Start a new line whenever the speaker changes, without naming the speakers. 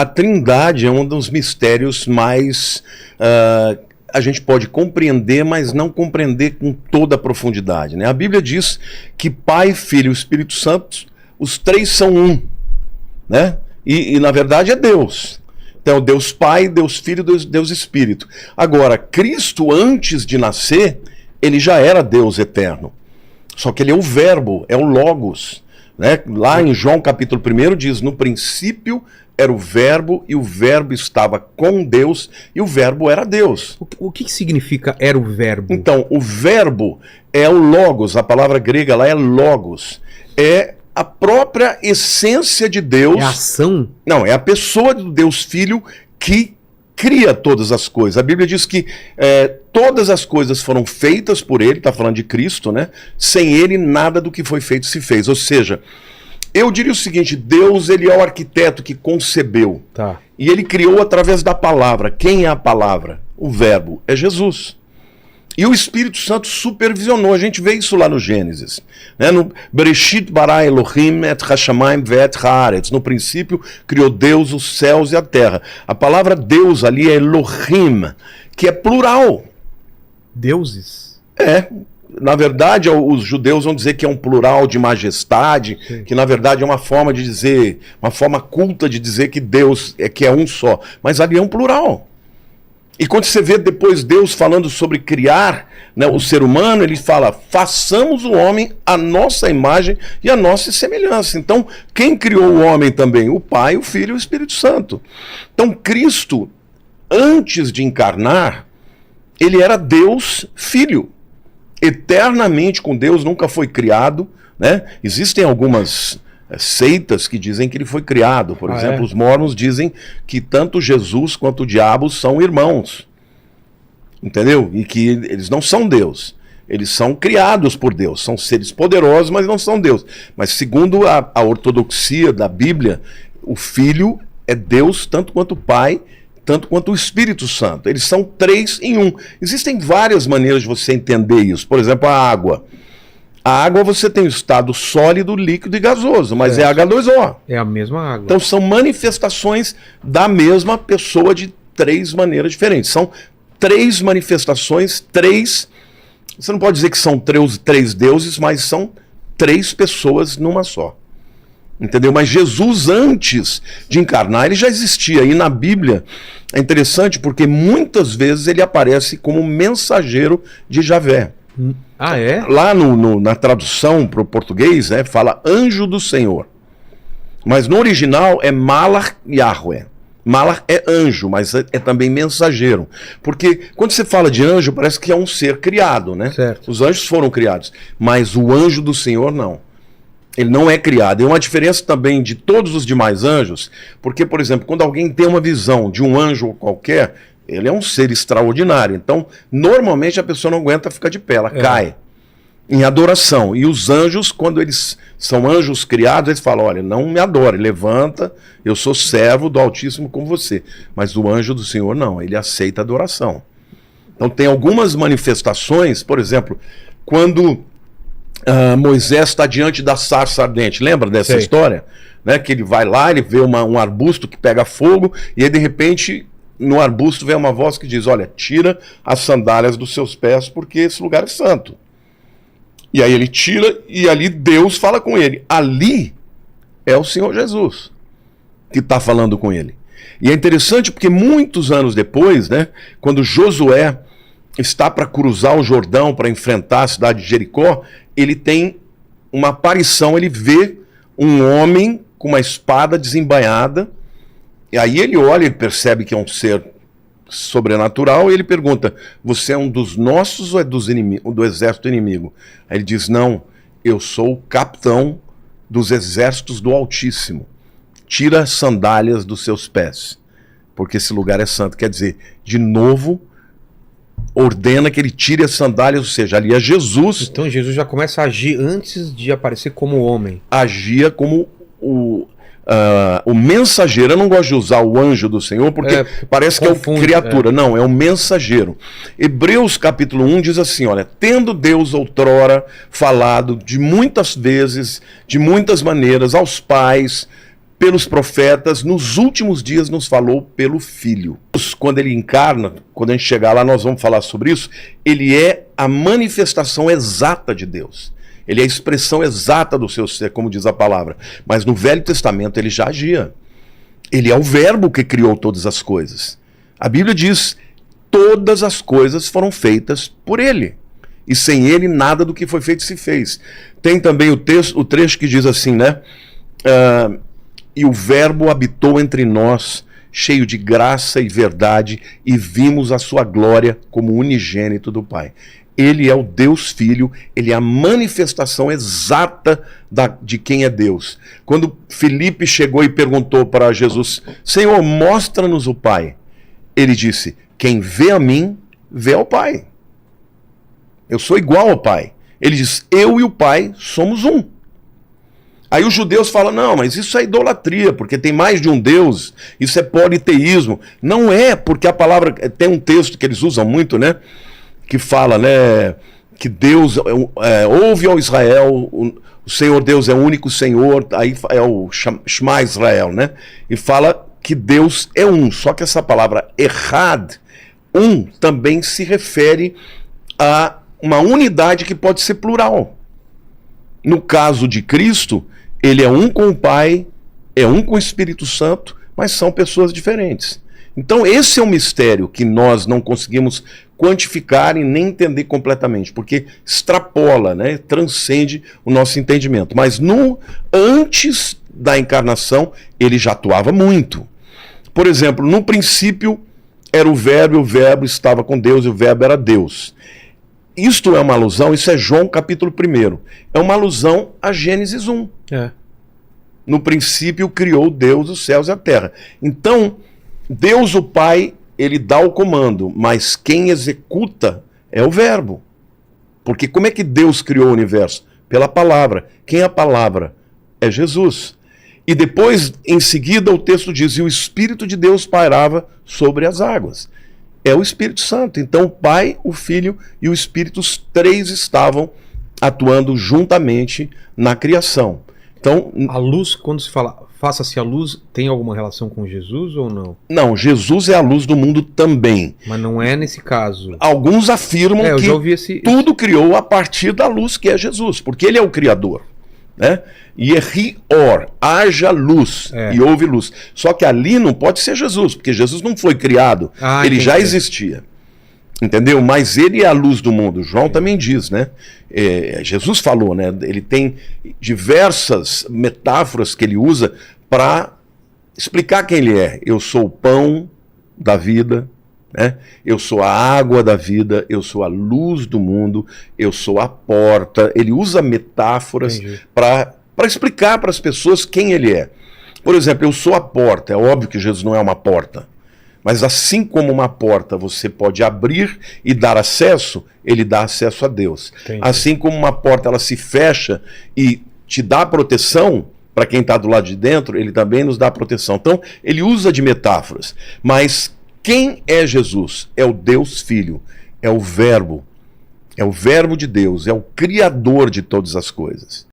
a Trindade é um dos mistérios mais... a gente pode compreender, mas não compreender com toda a profundidade, né? A Bíblia diz que Pai, Filho e Espírito Santo, os três são um, né? E na verdade é Deus. Então, Deus Pai, Deus Filho, Deus Espírito. Agora, Cristo, antes de nascer, ele já era Deus eterno. Só que ele é o Verbo, é o Logos, né? Lá em João capítulo 1 diz, no princípio era o Verbo, e o Verbo estava com Deus, e o Verbo era Deus.
O que significa era o Verbo?
Então, o Verbo é o Logos, a palavra grega lá é Logos. É a própria essência de Deus.
É a ação?
Não, é a pessoa do Deus Filho que cria todas as coisas. A Bíblia diz que todas as coisas foram feitas por ele, está falando de Cristo, né? Sem ele, nada do que foi feito se fez. Ou seja, eu diria o seguinte, Deus, ele é o arquiteto que concebeu.
Tá.
E ele criou através da palavra. Quem é a palavra? O Verbo. É Jesus. E o Espírito Santo supervisionou. A gente vê isso lá no Gênesis. Né? No Bereshit bara Elohim et hashamayim ve'et haaretz. No princípio, criou Deus os céus e a terra. A palavra Deus ali é Elohim, que é plural.
Deuses?
Na verdade, os judeus vão dizer que é um plural de majestade, sim, que na verdade é uma forma de dizer, uma forma culta de dizer que Deus que é um só. Mas ali é um plural. E quando você vê depois Deus falando sobre criar, né, o ser humano, ele fala, façamos o homem à nossa imagem e à nossa semelhança. Então, quem criou o homem também? O Pai, o Filho e o Espírito Santo. Então, Cristo, antes de encarnar, ele era Deus Filho. Eternamente com Deus, nunca foi criado, né? Existem algumas seitas que dizem que ele foi criado. Por exemplo, os mormons dizem que tanto Jesus quanto o diabo são irmãos. Entendeu? E que eles não são Deus. Eles são criados por Deus. São seres poderosos, mas não são Deus. Mas segundo a ortodoxia da Bíblia, o Filho é Deus tanto quanto o Pai, tanto quanto o Espírito Santo. Eles são três em um. Existem várias maneiras de você entender isso. Por exemplo, a água. A água você tem o estado sólido, líquido e gasoso, mas é H2O.
É a mesma água.
Então são manifestações da mesma pessoa de três maneiras diferentes. São três manifestações, três... Você não pode dizer que são três deuses, mas são três pessoas numa só. Entendeu? Mas Jesus, antes de encarnar, ele já existia. E na Bíblia é interessante porque muitas vezes ele aparece como mensageiro de Javé.
Ah, é?
Lá na tradução para o português, né, fala anjo do Senhor. Mas no original é Malach Yahweh. Malach é anjo, mas é também mensageiro. Porque quando você fala de anjo, parece que é um ser criado, né?
Certo.
Os anjos foram criados. Mas o anjo do Senhor, não. Ele não é criado. É uma diferença também de todos os demais anjos, porque, por exemplo, quando alguém tem uma visão de um anjo qualquer, ele é um ser extraordinário. Então, normalmente a pessoa não aguenta ficar de pé, ela cai em adoração. E os anjos, quando eles são anjos criados, eles falam, olha, não me adore, levanta, eu sou servo do Altíssimo como você. Mas o anjo do Senhor não, ele aceita adoração. Então tem algumas manifestações, por exemplo, quando... Moisés está diante da sarça ardente, lembra dessa história? Né? Que ele vai lá, ele vê um arbusto que pega fogo, e aí de repente no arbusto vem uma voz que diz, olha, tira as sandálias dos seus pés porque esse lugar é santo. E aí ele tira e ali Deus fala com ele. Ali é o Senhor Jesus que está falando com ele. E é interessante porque muitos anos depois, né, quando Josué está para cruzar o Jordão para enfrentar a cidade de Jericó, ele tem uma aparição, ele vê um homem com uma espada desembainhada, e aí ele olha e percebe que é um ser sobrenatural, e ele pergunta, você é um dos nossos ou é do exército inimigo? Aí ele diz, não, eu sou o capitão dos exércitos do Altíssimo. Tira as sandálias dos seus pés, porque esse lugar é santo. Quer dizer, de novo... ordena que ele tire as sandálias, ou seja, ali é Jesus.
Então Jesus já começa a agir antes de aparecer como homem.
Agia como o mensageiro. Eu não gosto de usar o anjo do Senhor, porque parece que confunde, é o criatura. Não, é o mensageiro. Hebreus capítulo 1 diz assim, olha, tendo Deus outrora falado de muitas vezes, de muitas maneiras, aos pais, pelos profetas, nos últimos dias nos falou pelo Filho. Quando ele encarna, quando a gente chegar lá nós vamos falar sobre isso, ele é a manifestação exata de Deus. Ele é a expressão exata do seu ser, como diz a palavra. Mas no Velho Testamento ele já agia. Ele é o verbo que criou todas as coisas. A Bíblia diz, todas as coisas foram feitas por ele. E sem ele nada do que foi feito se fez. Tem também o trecho que diz assim, né? E o verbo habitou entre nós, cheio de graça e verdade, e vimos a sua glória como unigênito do Pai. Ele é o Deus Filho, ele é a manifestação exata de quem é Deus. Quando Filipe chegou e perguntou para Jesus, Senhor, mostra-nos o Pai. Ele disse, quem vê a mim, vê ao Pai. Eu sou igual ao Pai. Ele diz, eu e o Pai somos um. Aí os judeus falam, não, mas isso é idolatria, porque tem mais de um Deus, isso é politeísmo. Não é, porque a palavra, tem um texto que eles usam muito, né, que fala, né, que Deus, ouve ao Israel, o Senhor Deus é o único Senhor, aí é o Shema Israel, né, e fala que Deus é um, só que essa palavra Echad, um, também se refere a uma unidade que pode ser plural. No caso de Cristo, ele é um com o Pai, é um com o Espírito Santo, mas são pessoas diferentes. Então esse é um mistério que nós não conseguimos quantificar e nem entender completamente, porque extrapola, né, transcende o nosso entendimento. Mas antes da encarnação, ele já atuava muito. Por exemplo, no princípio era o verbo estava com Deus e o verbo era Deus. Isto é uma alusão, isso é João capítulo 1. É uma alusão a Gênesis 1. No princípio criou Deus os céus e a terra. Então, Deus o Pai, ele dá o comando, mas quem executa é o verbo. Porque como é que Deus criou o universo? Pela palavra. Quem é a palavra? É Jesus. E depois, em seguida, o texto diz, e o Espírito de Deus pairava sobre as águas. É o Espírito Santo. Então o Pai, o Filho e o Espírito, os três estavam atuando juntamente na criação. Então,
a luz, quando se fala faça-se a luz, tem alguma relação com Jesus ou não?
Não, Jesus é a luz do mundo também.
Mas não é nesse caso.
Alguns afirmam que tudo criou a partir da luz que é Jesus, porque ele é o Criador. Né? Yehi or, haja luz, e houve luz. Só que ali não pode ser Jesus, porque Jesus não foi criado, ele já existia. Entendeu? Mas ele é a luz do mundo. João também diz, né? Jesus falou, né? Ele tem diversas metáforas que ele usa para explicar quem ele é. Eu sou o pão da vida, né? Eu sou a água da vida, eu sou a luz do mundo, eu sou a porta. Ele usa metáforas para explicar para as pessoas quem ele é. Por exemplo, eu sou a porta. É óbvio que Jesus não é uma porta, mas assim como uma porta você pode abrir e dar acesso, ele dá acesso a Deus. Assim como uma porta ela se fecha e te dá proteção para quem está do lado de dentro, ele também nos dá proteção. Então ele usa de metáforas, mas quem é Jesus? É o Deus Filho, é o Verbo de Deus, é o Criador de todas as coisas.